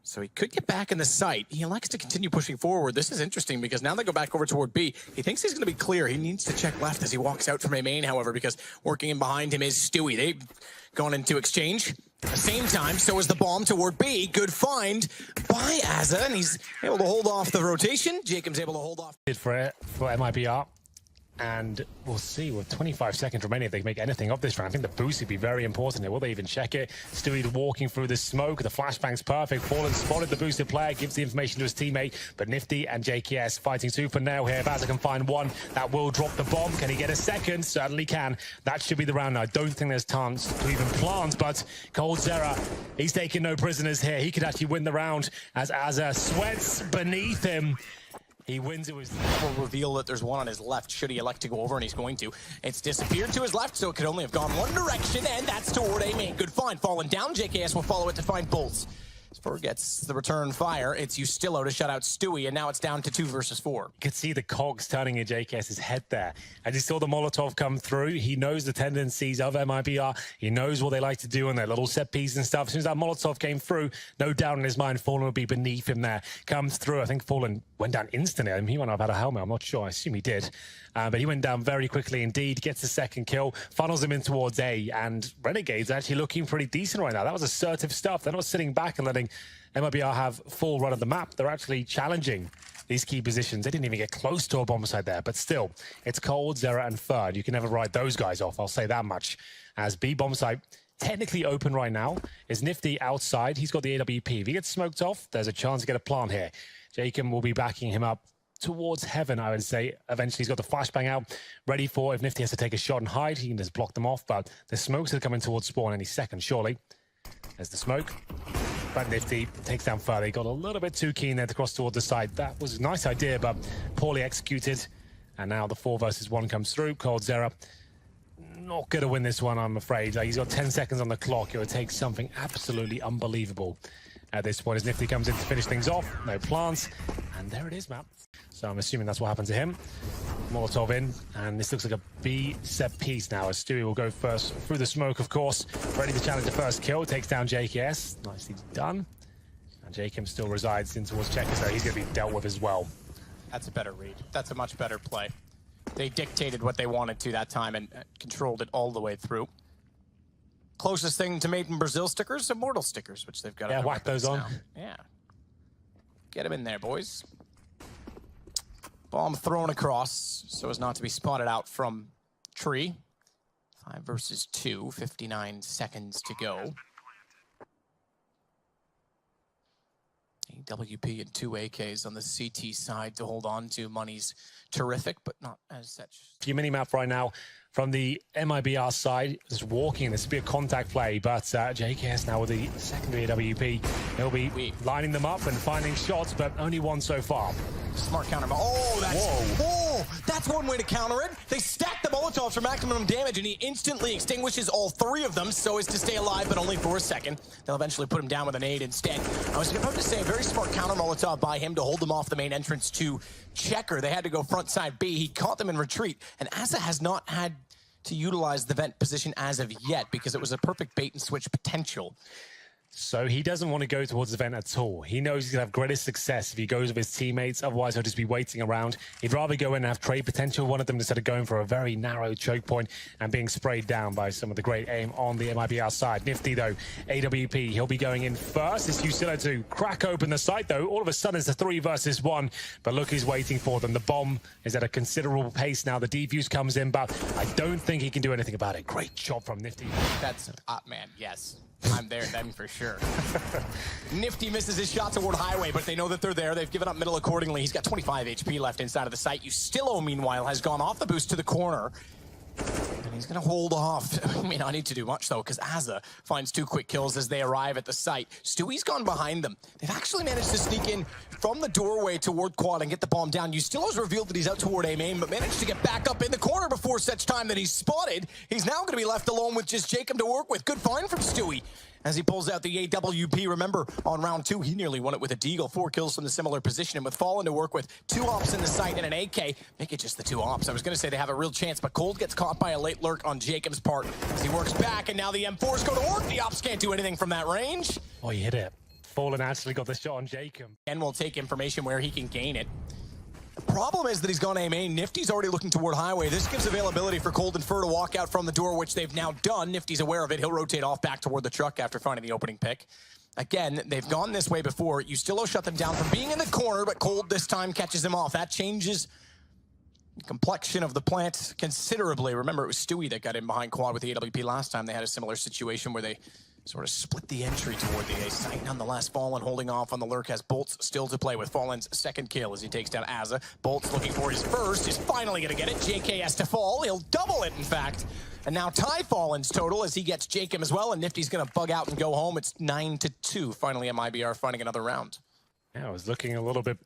So he could get back in the site. He likes to continue pushing forward. This is interesting because now they go back over toward B. He thinks he's going to be clear. He needs to check left as he walks out from A main, however, because working in behind him is Stewie. They've gone into exchange at the same time. So is the bomb toward B. Good find by Azza, and he's able to hold off the rotation. Jacob's able to hold off. For MiBR. And we'll see with 25 seconds remaining if they can make anything of this round. I think the boost would be very important here. Will they even check it? Stewie walking through the smoke. The flashbang's perfect. Fallen spotted the boosted player, gives the information to his teammate. But Nifty and JKS fighting tooth and nail here. If Azza can find one, that will drop the bomb. Can he get a second? Certainly can. That should be the round now. I don't think there's chance to even plant, but coldzera, he's taking no prisoners here. He could actually win the round as Azza sweats beneath him. He wins it with... will reveal that there's one on his left should he elect to go over, and he's going to. It's disappeared to his left, so it could only have gone one direction, and that's toward A main. Good find. Fallen down. JKS will follow it to find bolts. Spur gets the return fire. It's Ustillo to shut out Stewie, and now it's down to 2 versus 4. You could see the cogs turning in JKS's head there. As he saw the Molotov come through, he knows the tendencies of MiBR. He knows what they like to do on their little set piece and stuff. As soon as that Molotov came through, no doubt in his mind, Fallen would be beneath him there. Comes through. I think Fallen went down instantly. I mean, he might not have had a helmet. I'm not sure. I assume he did. But he went down very quickly indeed. Gets the second kill. Funnels him in towards A. And Renegades actually looking pretty decent right now. That was assertive stuff. They're not sitting back and letting MiBR have full run of the map. They're actually challenging these key positions. They didn't even get close to a bomb site there, but still, it's coldzera and Third. You can never write those guys off, I'll say that much. As B bomb site technically open right now, is Nifty outside. He's got the AWP. If he gets smoked off, there's a chance to get a plant here. Jacob will be backing him up towards heaven, I would say. Eventually, he's got the flashbang out, ready for if Nifty has to take a shot and hide, he can just block them off, but the smokes are coming towards spawn any second, surely. There's the smoke. But Nifty takes down further. He got a little bit too keen there to cross towards the side. That was a nice idea, but poorly executed. And now the 4 versus 1 comes through. coldzera not going to win this one, I'm afraid. He's got 10 seconds on the clock. It would take something absolutely unbelievable at this point as Nifty comes in to finish things off. No plants. And there it is, Matt. So I'm assuming that's what happened to him. Molotov in, and this looks like a B set piece now as Stewie will go first through the smoke, of course. Ready to challenge the first kill. Takes down JKS. Nicely done. And Jacob still resides in towards Checker, so he's going to be dealt with as well. That's a better read. That's a much better play. They dictated what they wanted to that time and controlled it all the way through. Closest thing to Made in Brazil stickers, Immortal stickers, which they've got. Yeah, whack those on. Now. Yeah. Get them in there, boys. Bomb thrown across so as not to be spotted out from tree. 5 versus 2, 59 seconds to go. AWP and 2 AKs on the CT side to hold on to. Money's terrific, but not as such. Few mini-map right now from the MiBR side. Just walking, this will be a contact play, but JKS now with the secondary AWP. He'll be lining them up and finding shots, but only one so far. Smart counter. That's one way to counter it. They stack the Molotovs for maximum damage, and he instantly extinguishes all 3 of them so as to stay alive, but only for a second. They'll eventually put him down with a nade instead. I was about to say, a very smart counter Molotov by him to hold them off the main entrance to Checker. They had to go front side B. He caught them in retreat, and Azza has not had to utilize the vent position as of yet because it was a perfect bait and switch potential. So he doesn't want to go towards the vent at all. He knows he's going to have greatest success if he goes with his teammates. Otherwise, he'll just be waiting around. He'd rather go in and have trade potential. One of them instead of going for a very narrow choke point and being sprayed down by some of the great aim on the MiBR side. Nifty, though, AWP, he'll be going in first. It's Ustillo to crack open the site, though. All of a sudden, it's a 3 versus 1. But look, he's waiting for them. The bomb is at a considerable pace now. The defuse comes in, but I don't think he can do anything about it. Great job from Nifty. That's, man, yes. I'm there then for sure. Nifty misses his shot toward highway, but they know that they're there. They've given up middle accordingly. He's got 25 HP left inside of the site. Ustillo, meanwhile, has gone off the boost to the corner. And he's going to hold off. I mean, I need to do much, though, because Azza finds 2 quick kills as they arrive at the site. Stewie's gone behind them. They've actually managed to sneak in from the doorway toward quad and get the bomb down. Ustillo's revealed that he's out toward A main, but managed to get back up in the corner before such time that he's spotted. He's now going to be left alone with just Jacob to work with. Good find from Stewie as he pulls out the AWP. Remember, on round 2, he nearly won it with a deagle. 4 kills from the similar position, and with Fallen to work with, 2 ops in the site and an AK, make it just the 2 ops. I was going to say they have a real chance, but Cold gets caught by a late lurk on Jacob's part as he works back, and now the M4s go to work. The ops can't do anything from that range. Oh, he hit it Fallen actually got the shot on Jacob. And will take information where he can gain it. The problem is that he's gone A main. Nifty's already looking toward Highway. This gives availability for Cold and Fur to walk out from the door, which they've now done. Nifty's aware of it. He'll rotate off back toward the truck after finding the opening pick. Again, they've gone this way before. Ustillo shut them down from being in the corner, but Cold this time catches him off. That changes the complexion of the plant considerably. Remember, it was Stewie that got in behind Quad with the AWP last time. They had a similar situation where they sort of split the entry toward the A site. Nonetheless, Fallen holding off on the lurk has Bolts still to play with. Fallen's second kill as he takes down Azza. Bolts looking for his first, is finally going to get it. JKS to fall. He'll double it, in fact. And now tie Fallen's total as he gets Jacob as well, and Nifty's going to bug out and go home. It's 9-2. Finally, MiBR finding another round. Yeah, it was looking a little bit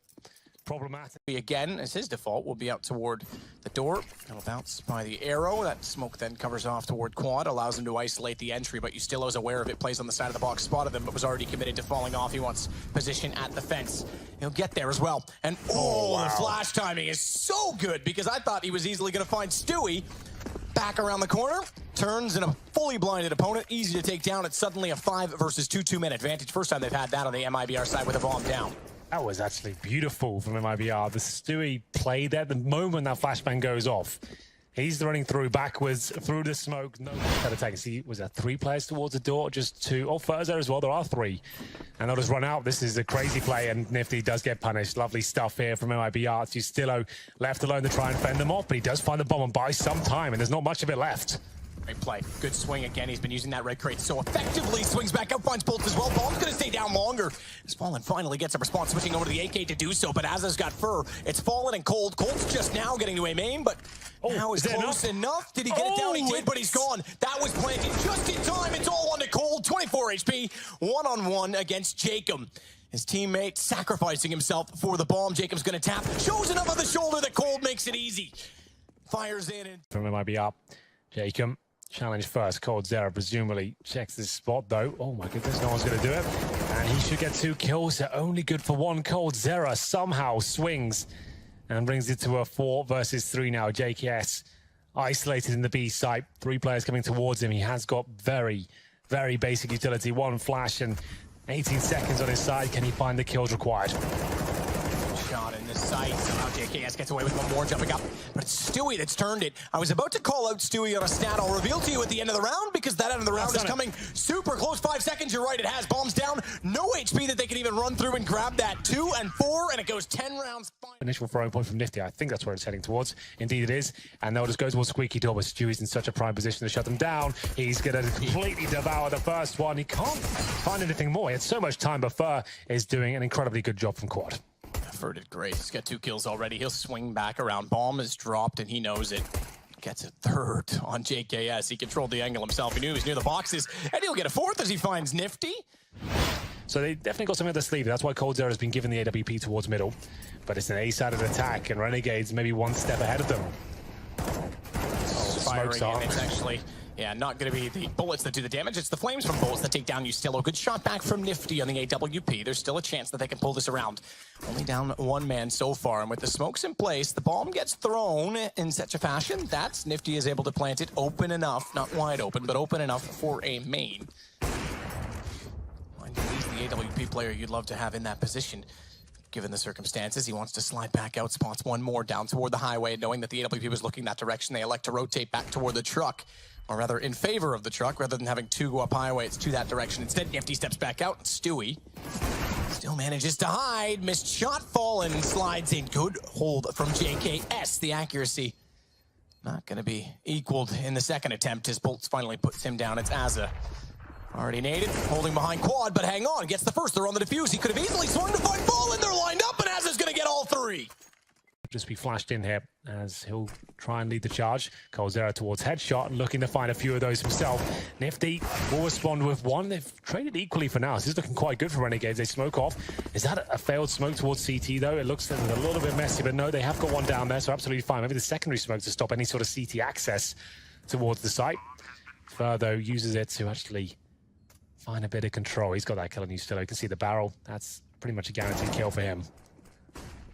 problematic. Again, as his default, will be out toward the door. It'll bounce by the arrow. That smoke then covers off toward Quad, allows him to isolate the entry, but Ustillo's aware of it, plays on the side of the box, spotted them, but was already committed to falling off. He wants position at the fence. He'll get there as well. And wow. The flash timing is so good because I thought he was easily going to find Stewie. Back around the corner, turns in a fully blinded opponent, easy to take down. It's suddenly a 5 versus 2 2-minute advantage. First time they've had that on the MiBR side with a bomb down. That was actually beautiful from MiBR. The Stewie play there. The moment that flashbang goes off, he's running through backwards, through the smoke. No one attack. See, was there 3 players towards the door? Just 2. Oh, Fur's there as well. There are 3. And they'll just run out. This is a crazy play, and Nifty does get punished. Lovely stuff here from MiBR. Ustillo left alone to try and fend them off, but he does find the bomb and buys some time, and there's not much of it left. Great play. Good swing again. He's been using that red crate so effectively. Swings back up, finds Bolts as well. Bomb's going to stay down longer. As Fallen finally gets a response, switching over to the AK to do so, but Azza's got Fur. It's Fallen and Cold. Cold's just now getting to a main, but now is close enough. Did he get it down? He did, but he's gone. That was planted just in time. It's all on to Cold. 24 HP, one-on-one against Jacob. His teammate sacrificing himself for the bomb. Jacob's going to tap. Shows enough on the shoulder that Cold makes it easy. Fires in. From MiBR, Jacob. Challenge first. Cold Zera presumably checks this spot though. Oh my goodness, no one's going to do it. And he should get 2 kills. They're only good for 1. Cold Zera somehow swings and brings it to a 4 versus 3 now. JKS isolated in the B site. 3 players coming towards him. He has got very, very basic utility. 1 flash and 18 seconds on his side. Can he find the kills required? Shot in the sight. Somehow JKS gets away with 1 more jumping up. But it's Stewie that's turned it. I was about to call out Stewie on a stat I'll reveal to you at the end of the round because that end of the round is coming super close. 5 seconds, you're right, it has bombs down. No HP that they can even run through and grab that. 2 and 4, and it goes 10 rounds. Initial throwing point from Nifty. I think that's where it's heading towards. Indeed it is. And they'll just go towards Squeaky Door, but Stewie's in such a prime position to shut them down. He's going to completely devour the first one. He can't find anything more. He had so much time, but Fur is doing an incredibly good job from Quad. Fur did great. He's got 2 kills already. He'll swing back around. Bomb is dropped, and he knows it. Gets a 3rd on JKS. He controlled the angle himself. He knew he was near the boxes, and he'll get a 4th as he finds Nifty. So they definitely got something up their sleeve. That's why Cold Zera has been given the AWP towards middle. But it's an A-sided attack, and Renegades maybe 1 step ahead of them. Firing, and it's actually... Yeah, not going to be the bullets that do the damage. It's the flames from bullets that take down Ustillo. Good shot back from Nifty on the AWP. There's still a chance that they can pull this around. Only down 1 man so far, and with the smokes in place, the bomb gets thrown in such a fashion that Nifty is able to plant it open enough, not wide open, but open enough for a main. He's the AWP player you'd love to have in that position. Given the circumstances, he wants to slide back out, spots 1 more down toward the highway, knowing that the AWP was looking that direction. They elect to rotate back toward the truck. Or rather, in favor of the truck, rather than having 2 go up highway, it's to that direction. Instead, Nifty steps back out, and Stewie still manages to hide. Missed shot, Fallen slides in. Good hold from JKS. The accuracy not going to be equaled in the second attempt as Bolts finally puts him down. It's Azza. Already naded, holding behind Quad, but hang on, gets the first. They're on the defuse. He could have easily swung to find Fallen. They're lined up, and Azza's going to get all 3. Just be flashed in here as he'll try and lead the charge. Cold Zera towards headshot, looking to find a few of those himself. Nifty will respond with 1. They've traded equally for now. This is looking quite good for Renegades. They smoke off. Is that a failed smoke towards CT though? It looks a little bit messy, but no, they have got 1 down there, so absolutely fine. Maybe the secondary smoke to stop any sort of CT access towards the site. Fur though uses it to actually find a bit of control. He's got that kill on Ustillo. You can see the barrel. That's pretty much a guaranteed kill for him.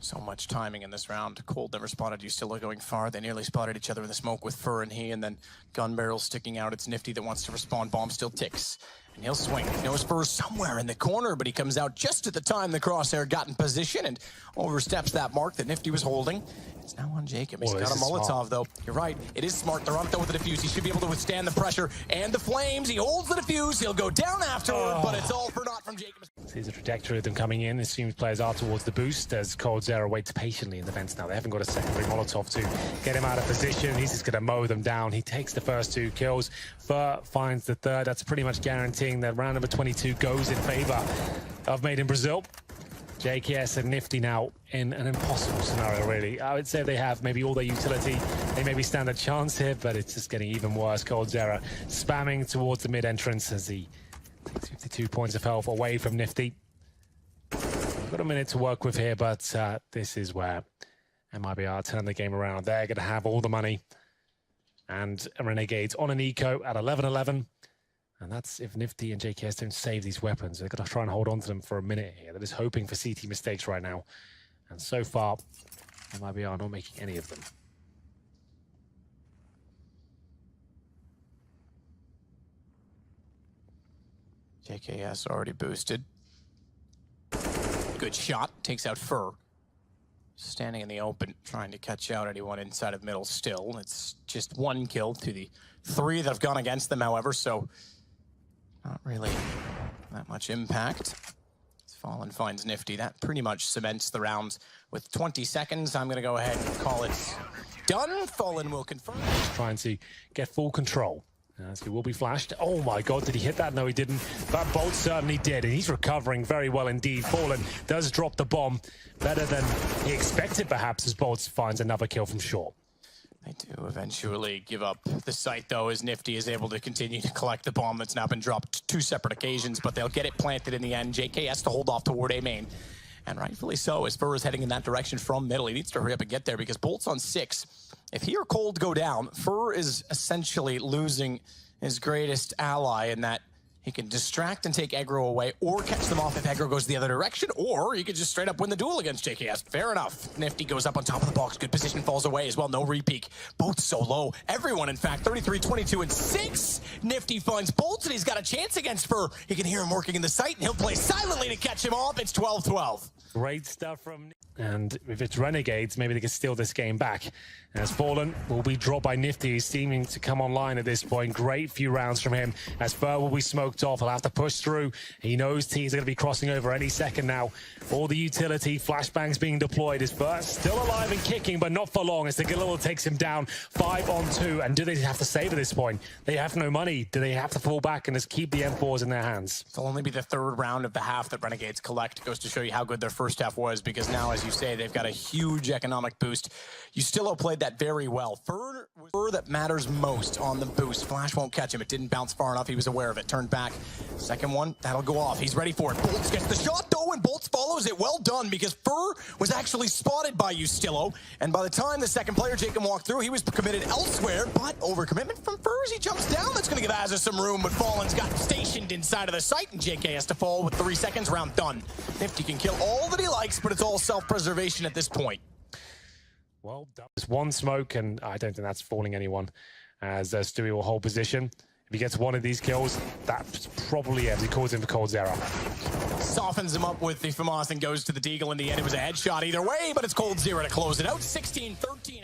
So much timing in this round. Cold never spotted Ustillo going far. They nearly spotted each other in the smoke with Fur and he, and then gun barrel sticking out. It's Nifty that wants to respond. Bomb still ticks And he'll swing. No Spurs somewhere in the corner, but he comes out just at the time the crosshair got in position and oversteps that mark that Nifty was holding. It's now on Jacob. He's got a Molotov, though. You're right. It is smart. They're on it, though, with the defuse. He should be able to withstand the pressure and the flames. He holds the defuse. He'll go down afterward, but it's all for naught from Jacob. See the trajectory of them coming in. It seems players are towards the boost as coldzera waits patiently in the vents now. They haven't got a secondary Molotov to get him out of position. He's just going to mow them down. He takes the first 2 kills. Fur finds the third. That's pretty much guaranteeing that round number 22 goes in favor of Made in Brazil. JKS and Nifty now in an impossible scenario, really. I would say they have maybe all their utility. They maybe stand a chance here, but it's just getting even worse. coldzera spamming towards the mid-entrance as he takes 52 points of health away from Nifty. Got a minute to work with here, but this is where MiBR turn the game around. They're going to have all the money. And Renegades on an eco at 11-11. And that's if Nifty and JKS don't save these weapons. They've got to try and hold on to them for a minute here. They're just hoping for CT mistakes right now. And so far, MiBR not making any of them. JKS already boosted. Good shot. Takes out Fur. Standing in the open, trying to catch out anyone inside of middle still. It's just 1 kill to the 3 that have gone against them, however, so not really that much impact. Fallen finds Nifty. That pretty much cements the round. With 20 seconds, I'm going to go ahead and call it done. Fallen will confirm. Just trying to get full control. As he will be flashed. Oh my god, did he hit that? No, he didn't. That bolt certainly did, and he's recovering very well indeed. Fallen does drop the bomb better than he expected, perhaps, as Bolts finds another kill from short. They do eventually give up the site, though, as Nifty is able to continue to collect the bomb that's now been dropped 2 separate occasions, but they'll get it planted in the end. JKS to hold off toward A main. And rightfully so, as Fur is heading in that direction from middle. He needs to hurry up and get there because Bolt's on 6. If he or Cold go down, Fur is essentially losing his greatest ally in that he can distract and take aggro away, or catch them off if aggro goes the other direction, or he could just straight up win the duel against JKS. Fair enough. Nifty goes up on top of the box. Good position, falls away as well. No repeak. Both so low. Everyone, in fact, 33, 22, and 6. Nifty finds Bolts, and he's got a chance against Fur. He can hear him working in the site, and he'll play silently to catch him off. It's 12-12. Great stuff from... And if it's Renegades, maybe they can steal this game back. As Fallen will be dropped by Nifty. He's seeming to come online at this point. Great few rounds from him. As Fur will be smoked off, he'll have to push through. He knows T's are going to be crossing over any second now. All the utility, flashbangs being deployed. As Fur still alive and kicking, but not for long as the Galil takes him down 5-on-2. And do they have to save at this point? They have no money. Do they have to fall back and just keep the M4s in their hands? It'll only be the 3rd round of the half that Renegades collect. It goes to show you how good their first half was, because now, as you say, they've got a huge economic boost. Ustillo played that very well. Fur that matters most on the boost. Flash won't catch him. It didn't bounce far enough. He was aware of it. Turned back. Second one, that'll go off. He's ready for it. Bolts gets the shot, though, and Bolts follows it. Well done, because Fur was actually spotted by Ustillo. And by the time the second player, Jacob, walked through, he was committed elsewhere. But overcommitment from Fur as he jumps down. That's going to give Azza some room, but Fallen's got stationed inside of the site, and JK has to fall with 3 seconds. Round done. Nifty can kill all that he likes, but it's all self-preservation at this point. Well done. There's 1 smoke, and I don't think that's fooling anyone, as Stewie will hold position. If he gets 1 of these kills, that's probably it. He calls in for coldzera. Softens him up with the FAMAS and goes to the Deagle. In the end, it was a headshot either way, but it's coldzera to close it out. 16-13.